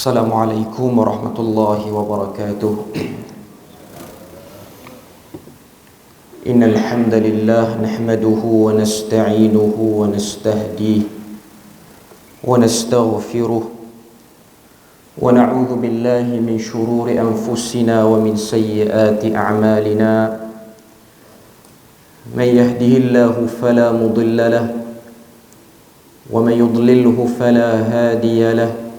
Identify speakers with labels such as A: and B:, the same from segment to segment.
A: Assalamualaikum warahmatullahi wabarakatuh. Innal hamdalillah nahmaduhu wa nasta'inuhu wa nastahdihi wa nastaghfiruh wa na'udzu billahi min shururi anfusina wa min sayyiati a'malina. Man yahdihillahu fala mudilla lahu wa man yudlilhu fala hadiya lahu.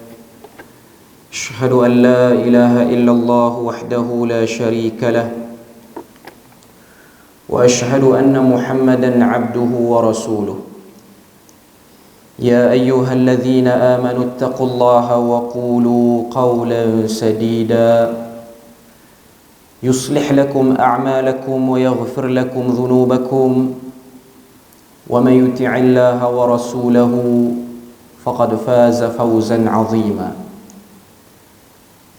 A: أشهد أن لا إله إلا الله وحده لا شريك له وأشهد أن محمدا عبده ورسوله. يا أيها الذين آمنوا اتقوا الله وقولوا قولا سديدا يصلح لكم أعمالكم ويغفر لكم ذنوبكم ومن يطع الله ورسوله فقد فاز فوزا عظيما.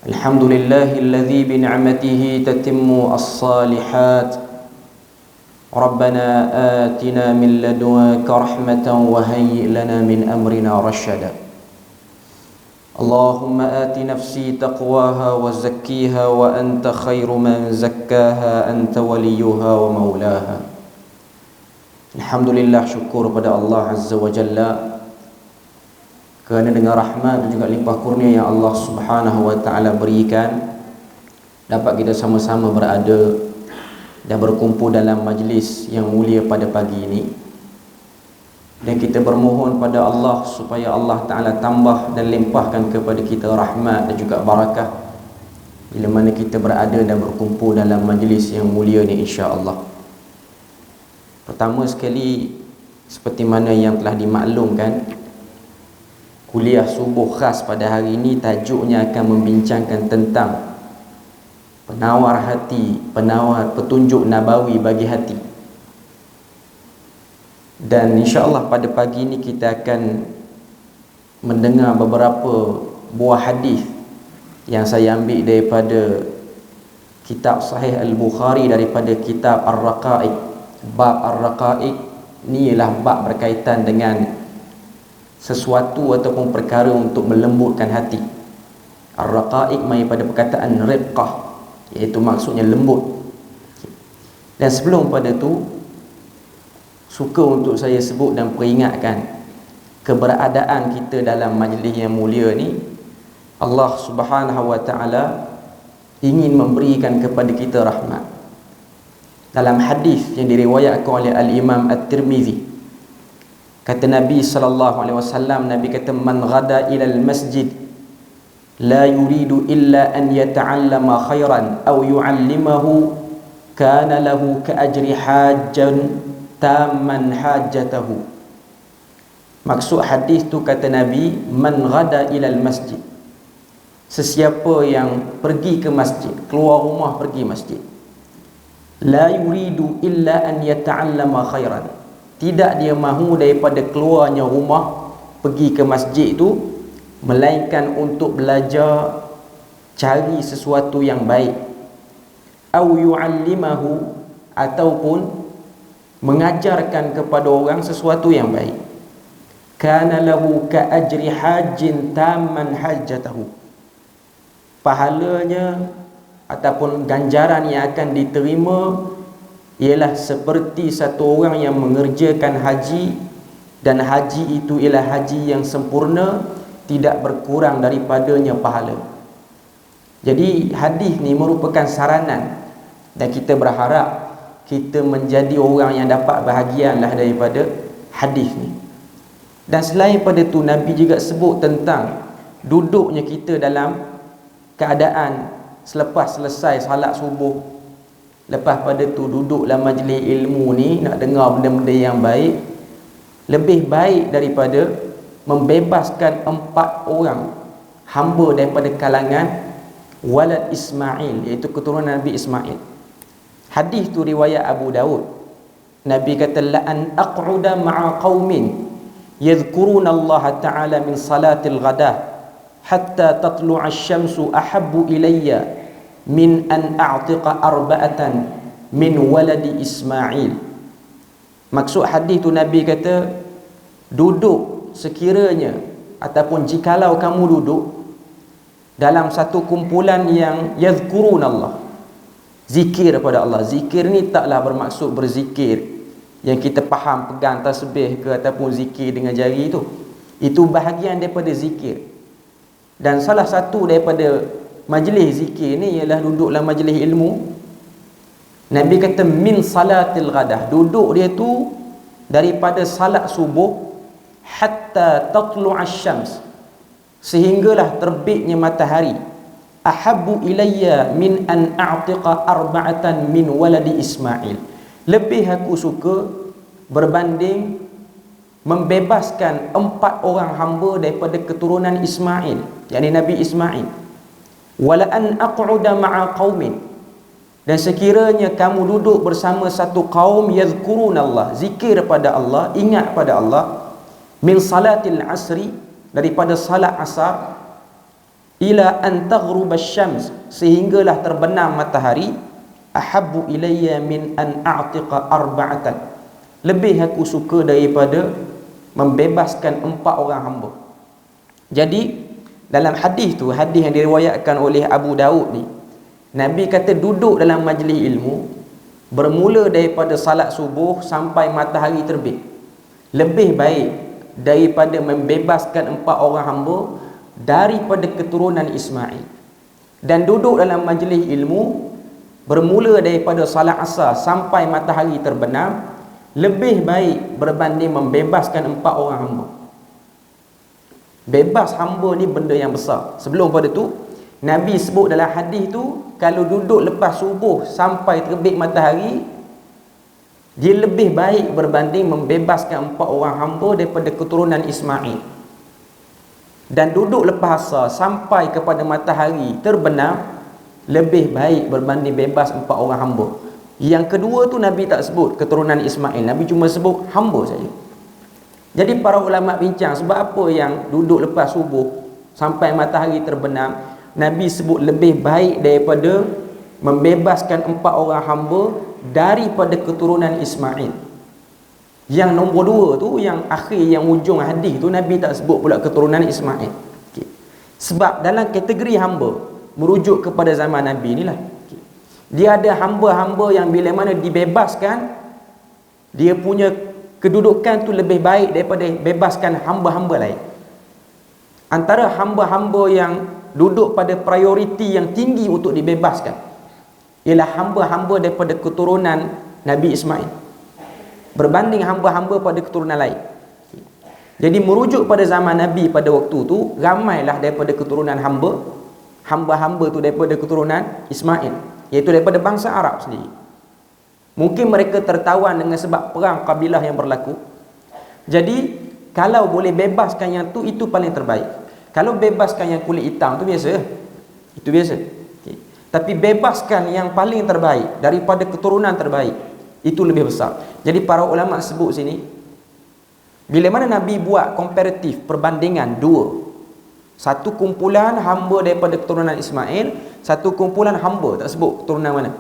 A: الحمد لله الذي بنعمته تتم الصالحات. ربنا آتنا من لدنك رحمة وهيئ لنا من أمرنا رشدا. اللهم آت نفسي تقواها وزكيها وأنت خير من زكاها أنت وليها ومولاها. الحمد لله, syukur pada Allah Azza wa Jalla kerana dengan rahmat dan juga limpah kurnia yang Allah Subhanahu wa taala berikan, dapat kita sama-sama berada dan berkumpul dalam majlis yang mulia pada pagi ini. Dan kita bermohon pada Allah supaya Allah taala tambah dan limpahkan kepada kita rahmat dan juga barakah bila mana kita berada dan berkumpul dalam majlis yang mulia ni, insya-Allah. Pertama sekali, seperti mana yang telah dimaklumkan, kuliah subuh khas pada hari ini tajuknya akan membincangkan tentang penawar hati, penawar petunjuk nabawi bagi hati. Dan insya-Allah pada pagi ini kita akan mendengar beberapa buah hadis yang saya ambil daripada kitab Sahih Al-Bukhari, daripada kitab Ar-Raqaiq. Bab Ar-Raqaiq ni ialah bab berkaitan dengan sesuatu ataupun perkara untuk melembutkan hati. Ar-Raqaiq mai pada perkataan riqqah, iaitu maksudnya lembut. Dan sebelum pada tu, suka untuk saya sebut dan peringatkan keberadaan kita dalam majlis yang mulia ni. Allah Subhanahu wa taala ingin memberikan kepada kita rahmat. Dalam hadis yang diriwayatkan oleh Al-Imam At-Tirmizi, kata Nabi sallallahu alaihi wasallam, Nabi kata, man ghada ila al-masjid la yuridu illa an yata'allama khairan aw yu'allimahu kana lahu ka ajri hajjan tamman hajjatahu. Maksud hadis tu, kata Nabi, man ghada ila al-masjid, sesiapa yang pergi ke masjid, keluar rumah pergi masjid, la yuridu illa an yata'allama khairan, tidak dia mahu daripada keluarnya rumah pergi ke masjid itu melainkan untuk belajar cari sesuatu yang baik, au yu'allimahu, ataupun mengajarkan kepada orang sesuatu yang baik, kana lahu ka ajri hajjin tamman hajjatahu, pahalanya ataupun ganjaran yang akan diterima ialah seperti satu orang yang mengerjakan haji, dan haji itu ialah haji yang sempurna, tidak berkurang daripadanya pahala. Jadi hadis ni merupakan saranan, dan kita berharap kita menjadi orang yang dapat bahagianlah daripada hadis ni. Dan selain pada tu, Nabi juga sebut tentang duduknya kita dalam keadaan selepas selesai salat subuh, lepas pada tu duduk dalam majlis ilmu ni nak dengar benda-benda yang baik, lebih baik daripada membebaskan 4 orang hamba daripada kalangan walad Ismail, iaitu keturunan Nabi Ismail. Hadis tu riwayat Abu Daud. Nabi kata, la an aq'uda ma'a qaumin yadhkuruna Allah ta'ala min salatil ghadah hatta tatlu'a asy-syamsu ahabbu ilayya min an a'tiqa arba'atan min waladi Ismail. Maksud hadis tu, Nabi kata, duduk sekiranya ataupun jikalau kamu duduk dalam satu kumpulan yang yazkurun Allah, zikir kepada Allah. Zikir ni taklah bermaksud berzikir yang kita faham pegang tasbih ke ataupun zikir dengan jari tu. Itu bahagian daripada zikir. Dan salah satu daripada majlis zikir ni ialah duduk dalam majlis ilmu. Nabi kata min salatil ghadah, duduk dia tu daripada salat subuh hatta tatlu'asy syams, sehinggalah terbitnya matahari. Ahabbu ilayya min an a'tiqa arba'atan min waladi Ismail, lebih aku suka berbanding membebaskan 4 orang hamba daripada keturunan Ismail, yakni Nabi Ismail. Wala an aq'uda ma'a qaumin, dan sekiranya kamu duduk bersama satu kaum yazkurun Allah, zikir pada Allah, ingat pada Allah, min salatil asri, daripada salat asar, ila an taghruba syams, sehinggalah terbenam matahari, ahabbu ilayya min an a'tiqa arba'atan, lebih aku suka daripada membebaskan 4 orang hamba. Jadi dalam hadis tu, hadis yang diriwayatkan oleh Abu Daud ni, Nabi kata duduk dalam majlis ilmu bermula daripada salat subuh sampai matahari terbit lebih baik daripada membebaskan 4 orang hamba daripada keturunan Ismail. Dan duduk dalam majlis ilmu bermula daripada salat asar sampai matahari terbenam lebih baik berbanding membebaskan 4 orang hamba. Bebas hamba ni benda yang besar. Sebelum pada tu Nabi sebut dalam hadis tu, kalau duduk lepas subuh sampai terbit matahari, dia lebih baik berbanding membebaskan 4 orang hamba daripada keturunan Ismail. Dan duduk lepas asar sampai kepada matahari terbenam lebih baik berbanding bebas 4 orang hamba. Yang kedua tu Nabi tak sebut keturunan Ismail, Nabi cuma sebut hamba saja. Jadi para ulama bincang sebab apa yang duduk lepas subuh sampai matahari terbenam Nabi sebut lebih baik daripada membebaskan 4 orang hamba daripada keturunan Ismail. Yang nombor 2 tu, yang akhir, yang ujung hadis tu, Nabi tak sebut pula keturunan Ismail. Okay. Sebab dalam kategori hamba merujuk kepada zaman Nabi ni lah. Okay. Dia ada hamba-hamba yang bila mana dibebaskan, dia punya kedudukan tu lebih baik daripada bebaskan hamba-hamba lain. Antara hamba-hamba yang duduk pada prioriti yang tinggi untuk dibebaskan ialah hamba-hamba daripada keturunan Nabi Ismail berbanding hamba-hamba pada keturunan lain. Jadi merujuk pada zaman Nabi pada waktu tu, ramailah daripada keturunan hamba-hamba tu daripada keturunan Ismail, iaitu daripada bangsa Arab sendiri. Mungkin mereka tertawan dengan sebab perang kabilah yang berlaku. Jadi kalau boleh bebaskan yang tu, itu paling terbaik. Kalau bebaskan yang kulit hitam tu biasa, itu biasa. Okay. Tapi bebaskan yang paling terbaik daripada keturunan terbaik, itu lebih besar. Jadi para ulama sebut sini, bila mana Nabi buat komparatif, perbandingan dua, satu kumpulan hamba daripada keturunan Ismail, satu kumpulan hamba, tak sebut keturunan mana.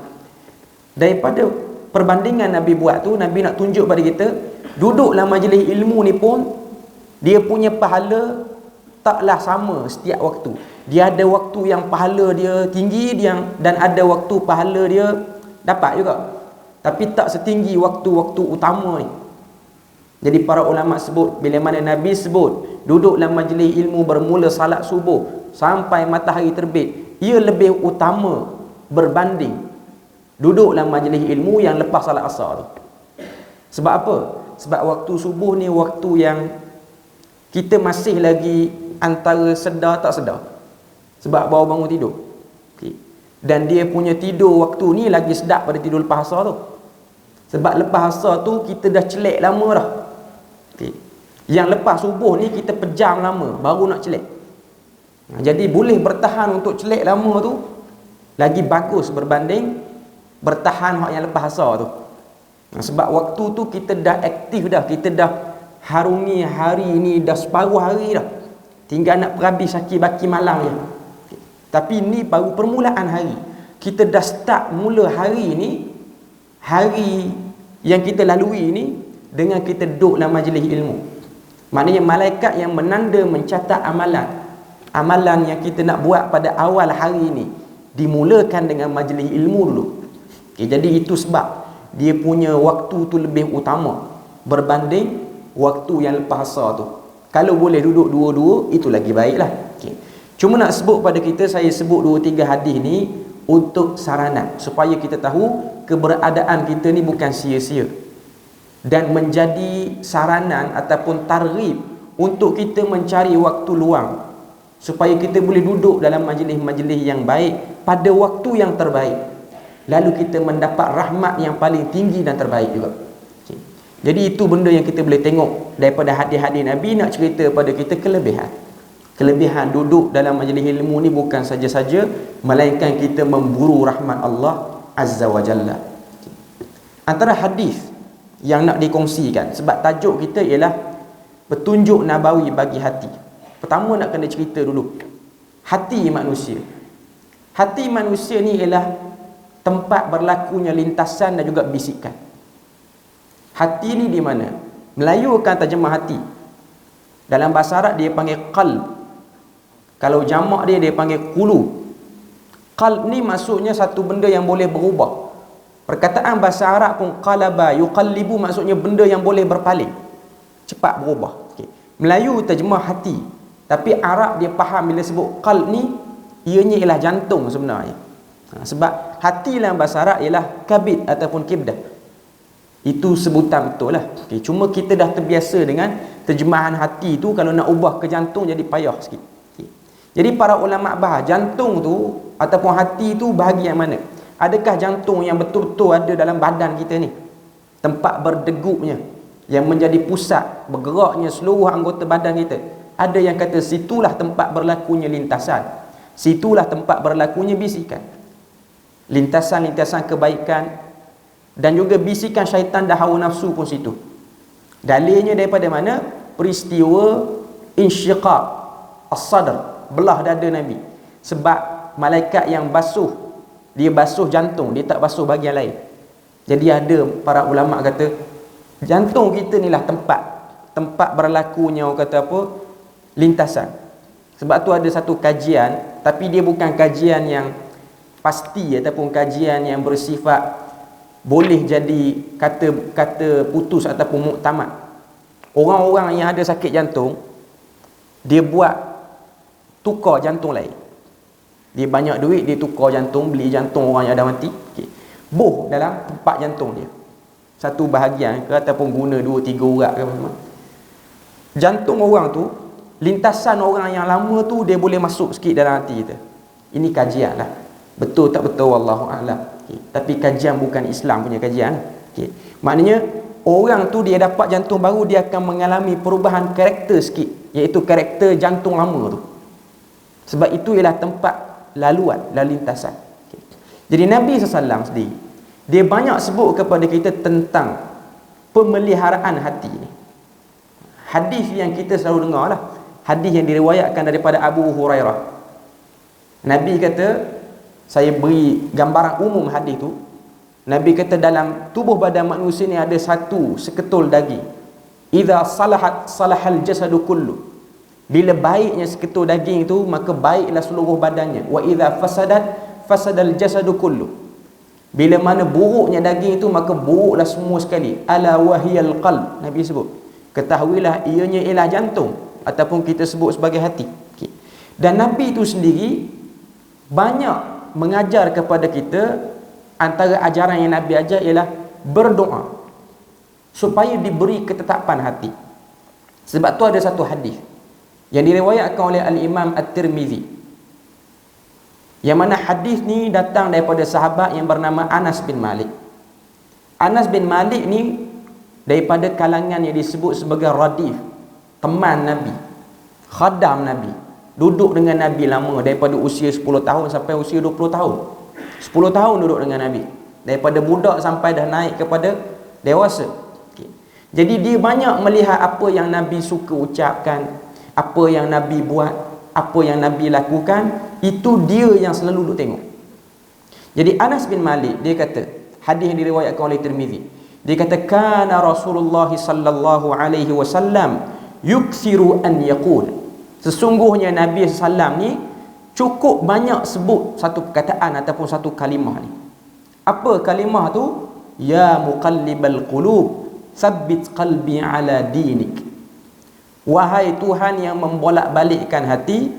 A: Daripada perbandingan Nabi buat tu, Nabi nak tunjuk pada kita, duduk dalam majlis ilmu ni pun dia punya pahala taklah sama setiap waktu. Dia ada waktu yang pahala dia tinggi, dan ada waktu pahala dia dapat juga, tapi tak setinggi waktu-waktu utama ni. Jadi para ulama sebut, bila mana Nabi sebut duduk dalam majlis ilmu bermula salat subuh sampai matahari terbit, ia lebih utama berbanding duduk dalam majlis ilmu yang lepas salat asar tu. Sebab apa? Sebab waktu subuh ni waktu yang kita masih lagi antara sedar tak sedar, sebab baru bangun tidur. Okay. Dan dia punya tidur waktu ni lagi sedap pada tidur lepas asar tu. Sebab lepas asar tu kita dah celek lama dah. Okay. Yang lepas subuh ni kita pejam lama baru nak celek. Jadi boleh bertahan untuk celek lama tu lagi bagus berbanding bertahan yang lepas asar tu. Sebab waktu tu kita dah aktif dah, kita dah harungi hari ni dah separuh hari dah, tinggal nak perhabis baki malam je. Tapi ni baru permulaan hari. Kita dah start mula hari ni, hari yang kita lalui ni, dengan kita duduk dalam majlis ilmu. Maknanya malaikat yang menanda mencatat amalan Amalan yang kita nak buat pada awal hari ni dimulakan dengan majlis ilmu dulu. Okay, jadi itu sebab dia punya waktu tu lebih utama berbanding waktu yang lepas asar tu. Kalau boleh duduk dua-dua, itu lagi baiklah. Okay. Cuma nak sebut pada kita, saya sebut 2-3 hadis ni untuk saranan supaya kita tahu keberadaan kita ni bukan sia-sia, dan menjadi saranan ataupun targhib untuk kita mencari waktu luang supaya kita boleh duduk dalam majlis-majlis yang baik pada waktu yang terbaik, lalu kita mendapat rahmat yang paling tinggi dan terbaik juga. Okay. Jadi itu benda yang kita boleh tengok daripada hadis-hadis Nabi. Nak cerita pada kita kelebihan duduk dalam majlis ilmu ni bukan saja-saja, melainkan kita memburu rahmat Allah Azza wa Jalla. Antara hadis yang nak dikongsikan, sebab tajuk kita ialah petunjuk nabawi bagi hati. Pertama nak kena cerita dulu hati manusia. Hati manusia ni ialah tempat berlakunya lintasan dan juga bisikan. Hati ni di mana? Melayu akan terjemah hati. Dalam bahasa Arab dia panggil qalb. Kalau jamak dia panggil qulub. Qalb ni maksudnya satu benda yang boleh berubah. Perkataan bahasa Arab pun qalaba yuqallibu, maksudnya benda yang boleh berpaling, cepat berubah. Okay. Melayu terjemah hati, tapi Arab dia faham bila sebut qalb ni, ianya ialah jantung sebenarnya. Sebab hati dalam bahasa Arab ialah kabid ataupun kibdah. Itu sebutan betul lah. Okay. Cuma kita dah terbiasa dengan terjemahan hati tu, kalau nak ubah ke jantung jadi payah sikit. Okay. Jadi para ulama bahas jantung tu ataupun hati tu bahagian mana? Adakah jantung yang betul-betul ada dalam badan kita ni, tempat berdegupnya, yang menjadi pusat bergeraknya seluruh anggota badan kita? Ada yang kata situlah tempat berlakunya lintasan, situlah tempat berlakunya bisikan, lintasan-lintasan kebaikan dan juga bisikan syaitan dan hawa nafsu pun situ. Dalilnya daripada mana? Peristiwa insyiqaq as-sadr, belah dada Nabi. Sebab malaikat yang basuh, dia basuh jantung, dia tak basuh bahagian lain. Jadi ada para ulama kata jantung kita ni lah tempat berlakunya, orang kata apa, lintasan. Sebab tu ada satu kajian, tapi dia bukan kajian yang pasti ataupun kajian yang bersifat boleh jadi kata putus ataupun muktamad. Orang-orang yang ada sakit jantung, dia buat tukar jantung lain. Dia banyak duit, dia tukar jantung, beli jantung orang yang dah mati. Okay. Boh dalam tempat jantung dia, satu bahagian ke, ataupun guna 2-3 urat ke macam. Jantung orang tu, lintasan orang yang lama tu, dia boleh masuk sikit dalam hati kita. Ini kajian lah. Betul tak betul wallahu a'lam. Okay. Tapi kajian bukan Islam punya kajian. Okay. Maknanya orang tu dia dapat jantung baru, dia akan mengalami perubahan karakter sikit, iaitu karakter jantung lama tu. Sebab itu ialah tempat lalu lintasan. Okay. Jadi Nabi SAW sendiri, dia banyak sebut kepada kita tentang pemeliharaan hati ni. Hadis yang kita selalu dengar lah, hadis yang diriwayatkan daripada Abu Hurairah. Nabi kata, saya beri gambaran umum hadis tu. Nabi kata dalam tubuh badan manusia ni ada satu seketul daging. Idza salahat salahal jasadu kullu. Bila baiknya seketul daging itu, maka baiklah seluruh badannya. Wa idza fasadat fasadal jasadu kullu. Bila mana buruknya daging itu, maka buruklah semua sekali. Ala wahiyal qalb. Nabi sebut, ketahuilah ianya ialah jantung, ataupun kita sebut sebagai hati. Okay. Dan Nabi itu sendiri banyak mengajar kepada kita. Antara ajaran yang Nabi ajar ialah berdoa supaya diberi ketetapan hati. Sebab tu ada satu hadis yang diriwayatkan oleh Al-Imam At-Tirmizi, yang mana hadis ni datang daripada sahabat yang bernama Anas bin Malik. Anas bin Malik ni daripada kalangan yang disebut sebagai radif, teman Nabi, khadam Nabi, duduk dengan Nabi lama, daripada usia 10 tahun sampai usia 20 tahun. 10 tahun duduk dengan Nabi, daripada budak sampai dah naik kepada dewasa. Okay. Jadi dia banyak melihat apa yang Nabi suka ucapkan, apa yang Nabi buat, apa yang Nabi lakukan, itu dia yang selalu duduk tengok. Jadi Anas bin Malik, dia kata, hadis yang diriwayatkan oleh Tirmizi, dia kata kana Rasulullah sallallahu alaihi wasallam yukthiru an yaqul. Sesungguhnya Nabi SAW ni cukup banyak sebut satu perkataan ataupun satu kalimah ni. Apa kalimah tu? Ya muqallibal qulub, sabbit qalbi ala dinik. Wahai Tuhan yang membolak-balikkan hati,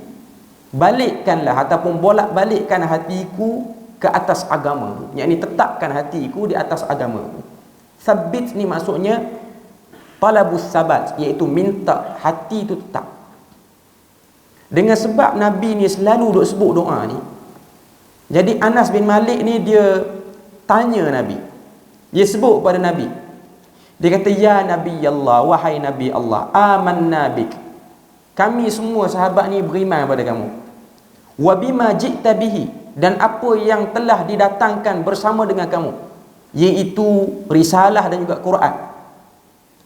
A: balikkanlah ataupun bolak-balikkan hatiku ke atas agama. Yakni tetapkan hatiku di atas agama. Sabbit ni maksudnya talabus sabat, iaitu minta hati itu tetap. Dengan sebab Nabi ni selalu duk sebut doa ni, jadi Anas bin Malik ni dia tanya Nabi. Dia sebut pada Nabi. Dia kata, ya Nabi Allah, wahai Nabi Allah, amanna bik. Kami semua sahabat ni beriman pada kamu. Wa bima ji'ta bihi, dan apa yang telah didatangkan bersama dengan kamu, iaitu risalah dan juga Quran.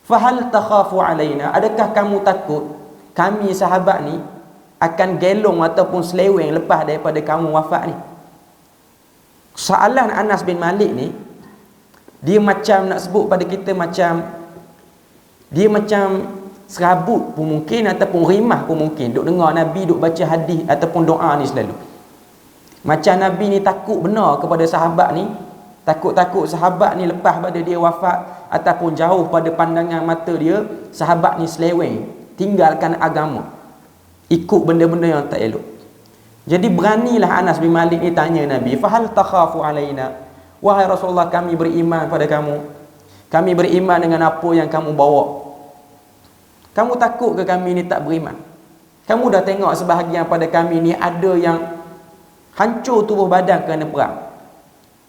A: Fahal takhafu alaina, adakah kamu takut kami sahabat ni akan gelong ataupun seleweng lepas daripada kamu wafat ni? Soalan Anas bin Malik ni, dia macam nak sebut pada kita macam dia macam serabut pun mungkin ataupun rimah pun mungkin duk dengar Nabi duk baca hadis ataupun doa ni selalu. Macam Nabi ni takut benar kepada sahabat ni, takut-takut sahabat ni lepas pada dia wafat ataupun jauh pada pandangan mata dia, sahabat ni seleweng, tinggalkan agama, ikut benda-benda yang tak elok. Jadi beranilah Anas bin Malik ni tanya Nabi, fahal takhafu alaina, wahai Rasulullah, kami beriman pada kamu, kami beriman dengan apa yang kamu bawa. Kamu takut ke kami ni tak beriman? Kamu dah tengok sebahagian pada kami ni ada yang hancur tubuh badan kerana perang,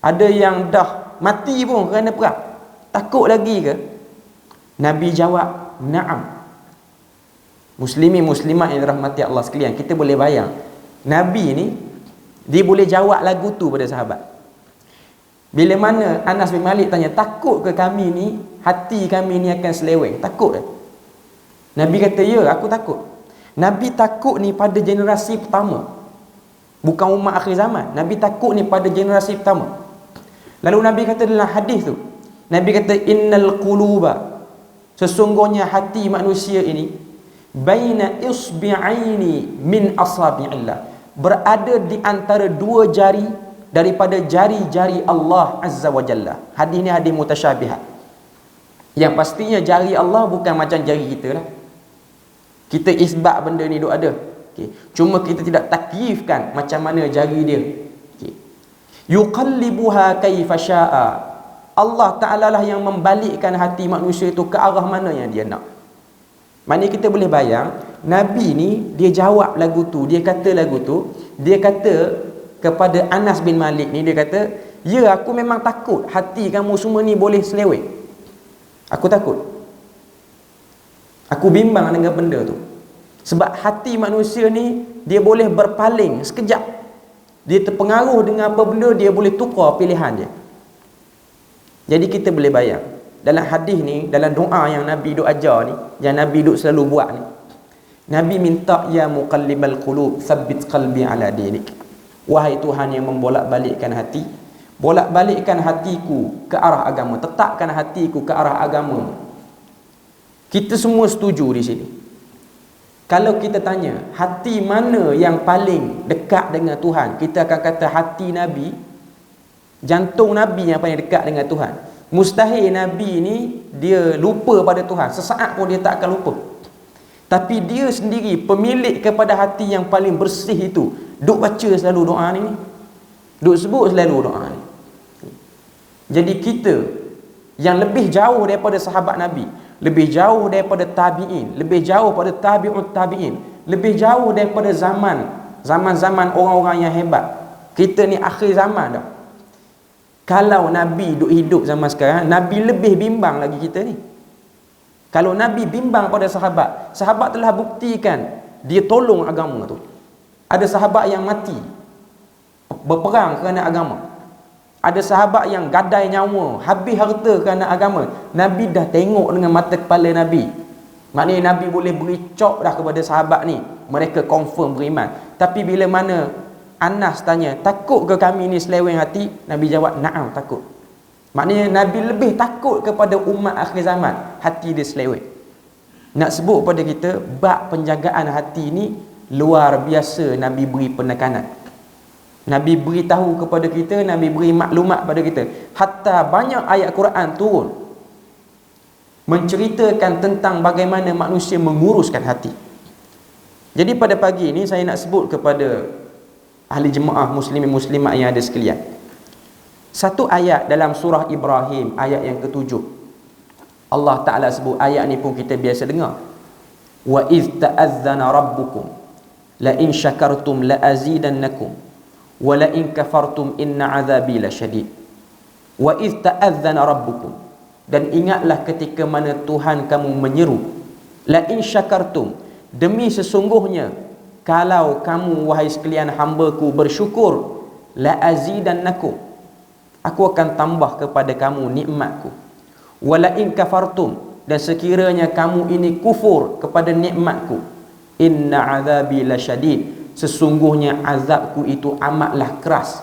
A: ada yang dah mati pun kerana perang. Takut lagi ke? Nabi jawab, na'am. Muslimin muslimat yang dirahmati Allah sekalian, kita boleh bayang Nabi ni dia boleh jawab lagu tu pada sahabat. Bila mana Anas bin Malik tanya, takut ke kami ni, hati kami ni akan seleweng? Takut ke? Nabi kata, ya, aku takut. Nabi takut ni pada generasi pertama, bukan umat akhir zaman. Nabi takut ni pada generasi pertama. Lalu Nabi kata dalam hadis tu, Nabi kata, innal quluba, sesungguhnya hati manusia ini, baina isbi'aini min asabi'illah, berada di antara dua jari daripada jari-jari Allah Azza wa Jalla. Hadis ni hadis mutasyabihat, yang pastinya jari Allah bukan macam jari kita lah. Kita isbat benda ni duk ada, okay. Cuma kita tidak takyifkan macam mana jari dia, okay. Yuqallibuha kaifa syaa, Allah Ta'ala lah yang membalikkan hati manusia itu ke arah mana yang dia nak. Maknanya kita boleh bayang Nabi ni dia jawab lagu tu, dia kata lagu tu, dia kata kepada Anas bin Malik ni, dia kata, ya, aku memang takut hati kamu semua ni boleh seleweng. Aku takut, aku bimbang dengan benda tu. Sebab hati manusia ni dia boleh berpaling sekejap, dia terpengaruh dengan apa benda, dia boleh tukar pilihan dia. Jadi kita boleh bayang dalam hadis ni, dalam doa yang Nabi duk ajar ni, yang Nabi duk selalu buat ni, Nabi minta, ya muqallibal qulub, tsabbit qalbi ala dinik. Wahai Tuhan yang membolak-balikkan hati, bolak-balikkan hatiku ke arah agama, tetapkan hatiku ke arah agama. Kita semua setuju di sini. Kalau kita tanya hati mana yang paling dekat dengan Tuhan, kita akan kata hati Nabi, jantung Nabi yang paling dekat dengan Tuhan. Mustahil Nabi ni dia lupa pada Tuhan, sesaat pun dia tak akan lupa. Tapi dia sendiri pemilik kepada hati yang paling bersih itu, duk baca selalu doa ni, duk sebut selalu doa ni. Jadi kita yang lebih jauh daripada sahabat Nabi, lebih jauh daripada tabi'in, lebih jauh pada tabi'ut tabi'in, lebih jauh daripada zaman-zaman orang-orang yang hebat, kita ni akhir zaman dah. Kalau Nabi duk hidup zaman sekarang, Nabi lebih bimbang lagi kita ni. Kalau Nabi bimbang pada sahabat, sahabat telah buktikan dia tolong agama tu. Ada sahabat yang mati berperang kerana agama, ada sahabat yang gadai nyawa, habis harta kerana agama. Nabi dah tengok dengan mata kepala Nabi. Maknanya Nabi boleh beri cop dah kepada sahabat ni, mereka confirm beriman. Tapi bila mana Anas tanya, takut ke kami ni seleweng hati? Nabi jawab, na'am, takut. Maknanya Nabi lebih takut kepada umat akhir zaman, hati dia seleweng. Nak sebut pada kita, bab penjagaan hati ni luar biasa Nabi beri penekanan. Nabi beritahu kepada kita, Nabi beri maklumat pada kita. Hatta banyak ayat Quran turun menceritakan tentang bagaimana manusia menguruskan hati. Jadi pada pagi ini saya nak sebut kepada ahli jemaah muslimin muslimat yang ada sekalian, satu ayat dalam surah Ibrahim ayat yang ke-7. Allah Ta'ala sebut, ayat ni pun kita biasa dengar. Wa iz ta'azzana rabbukum la in syakartum la azidannakum wa la in kafartum inna azabi lasyadid. Wa iz ta'azzana rabbukum, dan ingatlah ketika mana Tuhan kamu menyeru, la in syakartum, demi sesungguhnya kalau kamu wahai sekalian hamba-Ku bersyukur, la azidannakum, aku akan tambah kepada kamu nikmat-Ku. Wala in kafartum, dan sekiranya kamu ini kufur kepada nikmat-Ku, inna azabi lasyadid, sesungguhnya azabku itu amatlah keras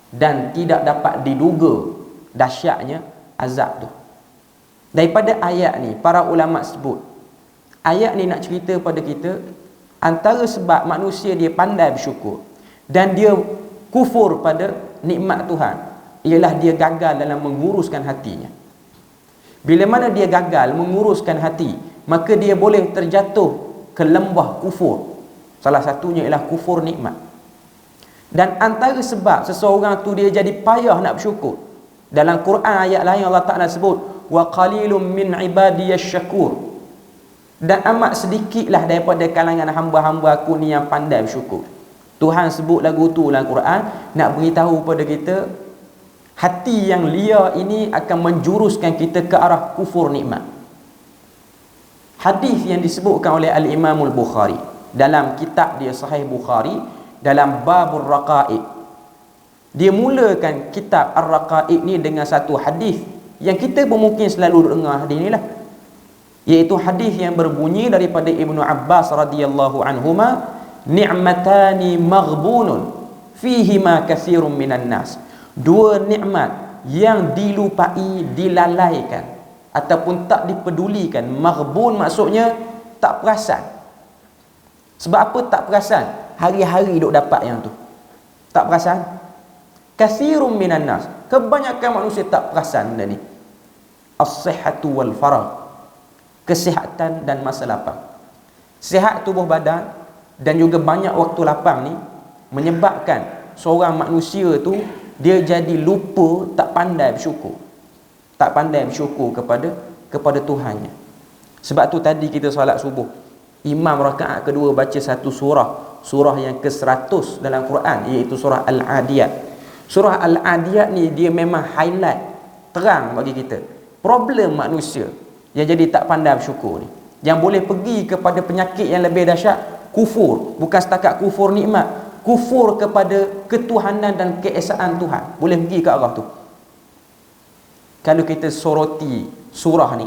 A: dan tidak dapat diduga dahsyatnya azab tu. Daripada ayat ni para ulama sebut, ayat ni nak cerita pada kita antara sebab manusia dia pandai bersyukur dan dia kufur pada nikmat Tuhan ialah dia gagal dalam menguruskan hatinya. Bila mana dia gagal menguruskan hati, maka dia boleh terjatuh ke lembah kufur. Salah satunya ialah kufur nikmat. Dan antara sebab seseorang tu dia jadi payah nak bersyukur, dalam Quran ayat lain Allah Ta'ala sebut, wa qalilum min ibadiyasy syakur, dan amat sedikitlah daripada kalangan hamba-hamba Aku ni yang pandai bersyukur. Tuhan sebut lagu tu dalam Quran nak beritahu pada kita, hati yang liar ini akan menjuruskan kita ke arah kufur nikmat. Hadis yang disebutkan oleh Al-Imam Al-Bukhari dalam kitab dia Sahih Bukhari, dalam Babur Raqa'iq, dia mulakan kitab Ar-Raqa'iq ni dengan satu hadis yang kita pun mungkin selalu dengar hadis ni lah, iaitu hadis yang berbunyi daripada Ibnu Abbas radhiyallahu anhuma, ni'matani maghbunun fihima katsirun minan nas, dua nikmat yang dilupai, dilalaikan ataupun tak dipedulikan. Maghbun maksudnya tak perasan. Sebab apa tak perasan? Hari-hari duk dapat yang tu, tak perasan. Katsirun minan nas, kebanyakan manusia tak perasan benda ni. As-sihhatu wal faragh, kesihatan dan masa lapang. Sihat tubuh badan dan juga banyak waktu lapang ni menyebabkan seorang manusia tu dia jadi lupa, tak pandai bersyukur. Tak pandai bersyukur kepada Tuhannya. Sebab tu tadi kita solat subuh, imam rakaat kedua baca satu surah yang ke-100 dalam Quran, iaitu surah Al-Adiyat. Surah Al-Adiyat ni dia memang highlight terang bagi kita problem manusia yang jadi tak pandai bersyukur ni, yang boleh pergi kepada penyakit yang lebih dahsyat, kufur. Bukan setakat kufur nikmat, kufur kepada ketuhanan dan keesaan Tuhan, boleh pergi ke arah tu. Kalau kita soroti surah ni,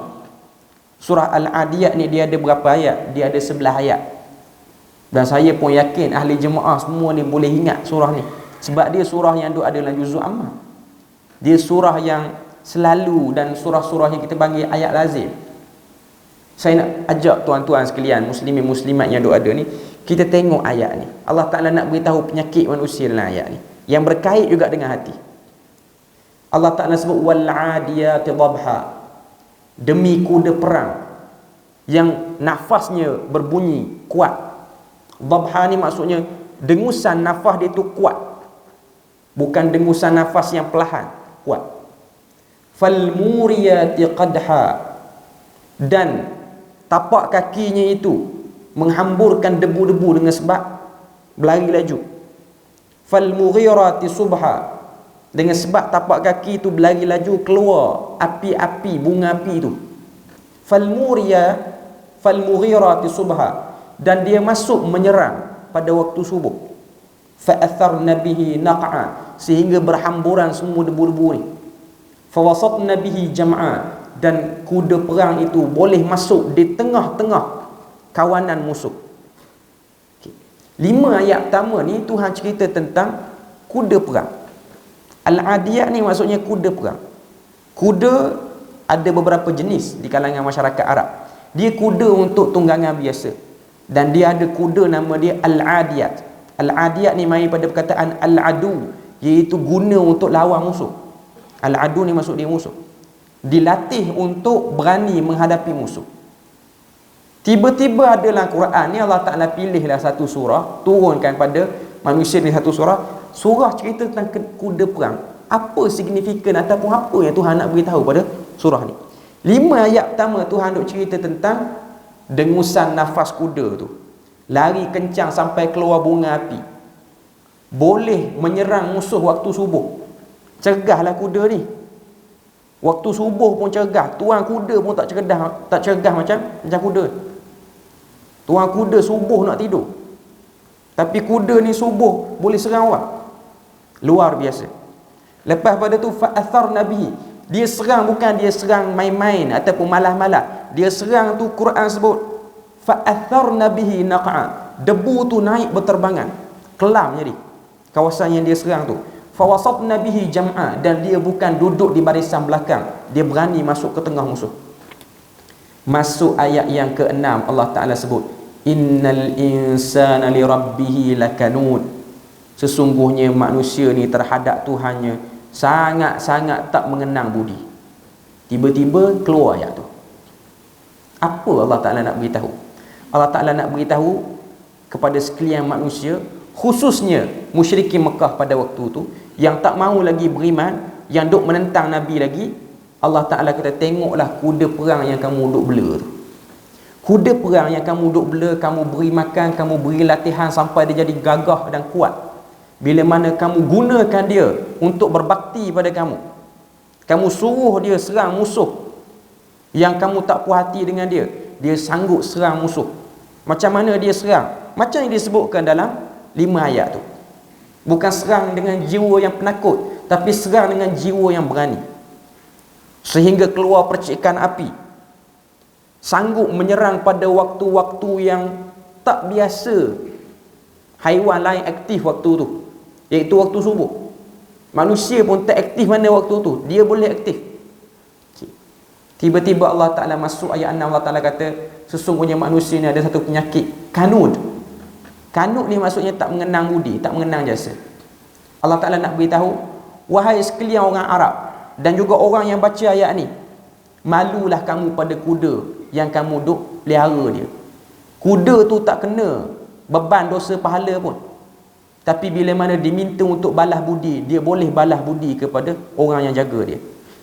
A: surah Al-Adiyat ni dia ada berapa ayat? Dia ada 11 ayat. Dan saya pun yakin ahli jemaah semua ni boleh ingat surah ni, sebab dia surah yang ada dalam juzuk Ammah. Dia surah yang selalu, dan surah-surah yang kita panggil ayat lazim. Saya nak ajak tuan-tuan sekalian, muslimin muslimat yang ada ni, kita tengok ayat ni. Allah Ta'ala nak beritahu penyakit manusia dalam ayat ni, yang berkait juga dengan hati. Allah Ta'ala sebut wal 'adiyati dhabha, demi kuda perang yang nafasnya berbunyi kuat. Dhabha ni maksudnya dengusan nafas dia tu kuat, bukan dengusan nafas yang perlahan, kuat. Fal muriyati qadha, dan tapak kakinya itu menghamburkan debu-debu dengan sebab berlari laju. Fal mughirati subha, dengan sebab tapak kaki itu berlari laju keluar api-api, bunga api itu. Fal mughirati subha, dan dia masuk menyerang pada waktu subuh. Fa atharna bihi naq'a, sehingga berhamburan semua debu-debu ni. Fa wasatna bihi jam'a, dan kuda perang itu boleh masuk di tengah-tengah kawanan musuh. 5 ayat pertama ni Tuhan cerita tentang kuda perang. Al-Adiyat ni maksudnya kuda perang. Kuda ada beberapa jenis di kalangan masyarakat Arab. Dia kuda untuk tunggangan biasa. Dan dia ada kuda nama dia Al-Adiyat. Al-Adiyat ni mari pada perkataan Al-Adu, iaitu guna untuk lawan musuh. Al-Adu ni maksud dia musuh. Dilatih untuk berani menghadapi musuh. Tiba-tiba ada dalam Quran ni Allah Ta'ala pilihlah satu surah, turunkan pada manusia ni satu surah. Surah cerita tentang kuda perang. Apa signifikan ataupun apa yang Tuhan nak beritahu pada surah ni? 5 ayat pertama Tuhan duk cerita tentang dengusan nafas kuda tu. Lari kencang sampai keluar bunga api. Boleh menyerang musuh waktu subuh. Cergahlah kuda ni. Waktu subuh pun cergah. Tuan kuda pun tak cergah macam kuda. Tuan kuda subuh nak tidur. Tapi kuda ni subuh boleh serang orang. Luar biasa. Lepas pada tu fa'athar nabi. Dia serang bukan dia serang main-main ataupun malah-malah. Dia serang tu Quran sebut fa'athar nabihi naq'a. Debu tu naik berterbangan. Kelam jadi. Kawasan yang dia serang tu. Fawasat nabihi jam'a. Dan dia bukan duduk di barisan belakang. Dia berani masuk ke tengah musuh. Masuk ayat yang ke-6 Allah Ta'ala sebut innal insana li rabbihi lakanud. Sesungguhnya manusia ni terhadap Tuhannya sangat-sangat tak mengenang budi. Tiba-tiba keluar ayat tu. Apa Allah Ta'ala nak beritahu? Allah Ta'ala nak beritahu kepada sekalian manusia, khususnya musyrikin Mekah pada waktu tu, yang tak mahu lagi beriman, yang duk menentang Nabi lagi. Allah Ta'ala kata, tengoklah kuda perang yang kamu duk bela tu. Kuda perang yang kamu duk bela, kamu beri makan, kamu beri latihan sampai dia jadi gagah dan kuat. Bila mana kamu gunakan dia untuk berbakti pada kamu, kamu suruh dia serang musuh yang kamu tak puas hati dengan dia, dia sanggup serang musuh. Macam mana dia serang? Macam yang disebutkan dalam 5 ayat tu. Bukan serang dengan jiwa yang penakut, tapi serang dengan jiwa yang berani. Sehingga keluar percikan api. Sanggup menyerang pada waktu-waktu yang tak biasa haiwan lain aktif waktu tu, iaitu waktu subuh. Manusia pun tak aktif mana waktu tu, dia boleh aktif. Tiba-tiba Allah Ta'ala masuk ayat 6, Allah Ta'ala kata sesungguhnya manusia ni ada satu penyakit kanud. Kanud ni maksudnya tak mengenang budi, tak mengenang jasa. Allah Ta'ala nak beritahu, wahai sekalian orang Arab dan juga orang yang baca ayat ni, malulah kamu pada kuda yang kamu duk pelihara dia. Kuda tu tak kena beban dosa pahala pun, tapi bila mana diminta untuk balas budi, dia boleh balas budi kepada orang yang jaga dia,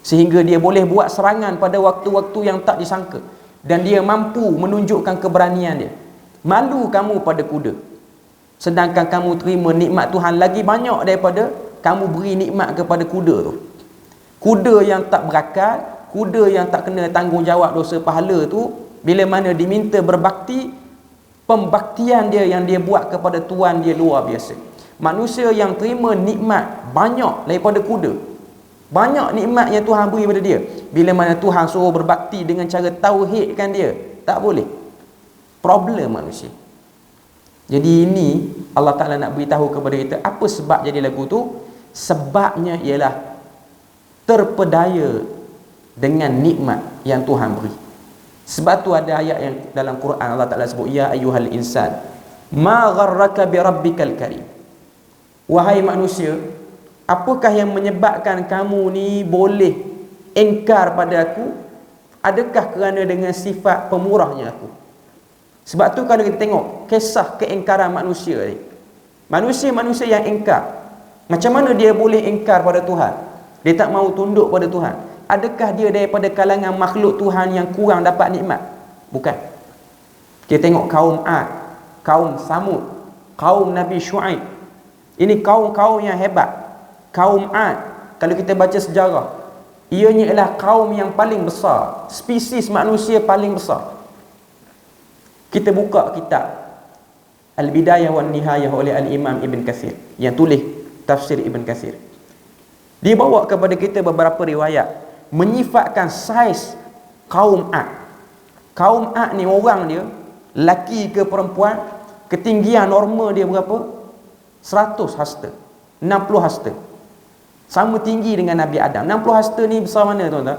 A: sehingga dia boleh buat serangan pada waktu-waktu yang tak disangka, dan dia mampu menunjukkan keberanian dia. Malu kamu pada kuda, sedangkan kamu terima nikmat Tuhan lagi banyak daripada kamu beri nikmat kepada kuda tu. Kuda yang tak berakal, kuda yang tak kena tanggungjawab dosa pahala tu, bila mana diminta berbakti, pembaktian dia yang dia buat kepada Tuhan dia luar biasa. Manusia yang terima nikmat banyak daripada kuda, banyak nikmat yang Tuhan beri pada dia, bila mana Tuhan suruh berbakti dengan cara tauhidkan dia, tak boleh. Problem manusia. Jadi ini Allah Ta'ala nak beritahu kepada kita apa sebab jadi lagu tu. Sebabnya ialah terpedaya dengan nikmat yang Tuhan beri. Sebab tu ada ayat yang dalam Quran Allah Ta'ala sebut, ya ayyuhal insan ma gharraka bi rabbikal karim. Wahai manusia, apakah yang menyebabkan kamu ni boleh engkar pada aku? Adakah kerana dengan sifat pemurahnya aku? Sebab tu kalau kita tengok kisah keengkaran manusia ni, manusia-manusia yang engkar, macam mana dia boleh engkar pada Tuhan? Dia tak mahu tunduk pada Tuhan. Adakah dia daripada kalangan makhluk Tuhan yang kurang dapat nikmat? Bukan. Kita tengok kaum Ad, kaum Samud, kaum Nabi Shu'aib. Ini kaum-kaum yang hebat. Kaum Ad, kalau kita baca sejarah, ianya ialah kaum yang paling besar, spesies manusia paling besar. Kita buka kitab Al-Bidayah wan Nihayah oleh Al-Imam Ibn Kathir, yang tulis tafsir Ibn Kathir. Dia bawa kepada kita beberapa riwayat menyifatkan saiz kaum Ad. Kaum Ad ni orang dia, lelaki ke perempuan, ketinggian normal dia berapa? 100 hasta, 60 hasta. Sama tinggi dengan Nabi Adam. 60 hasta ni besar mana tuan-tuan?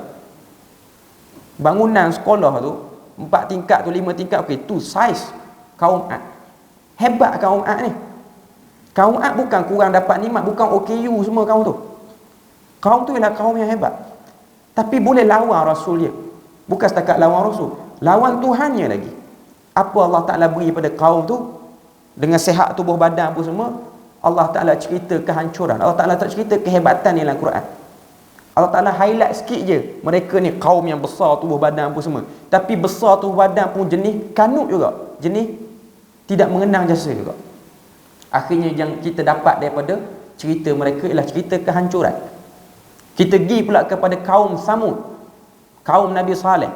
A: Bangunan sekolah tu 4 tingkat tu, 5 tingkat, okey, tu saiz kaum Ad. Hebat kaum Ad ni. Kaum Ad bukan kurang dapat nikmat, bukan OKU semua kaum tu. Kaum tu ialah kaum yang hebat. Tapi boleh lawan Rasul dia. Bukan setakat lawan Rasul, lawan Tuhannya lagi. Apa Allah Ta'ala beri pada kaum tu? Dengan sihat tubuh badan apa semua, Allah Ta'ala cerita kehancuran. Allah Ta'ala tak cerita kehebatan dalam Quran. Allah Ta'ala highlight sikit je, mereka ni kaum yang besar tubuh badan apa semua. Tapi besar tubuh badan pun jenis kanut juga, jenis tidak mengenang jasa juga. Akhirnya yang kita dapat daripada cerita mereka ialah cerita kehancuran. Kita pergi pula kepada kaum Samud, kaum Nabi Saleh.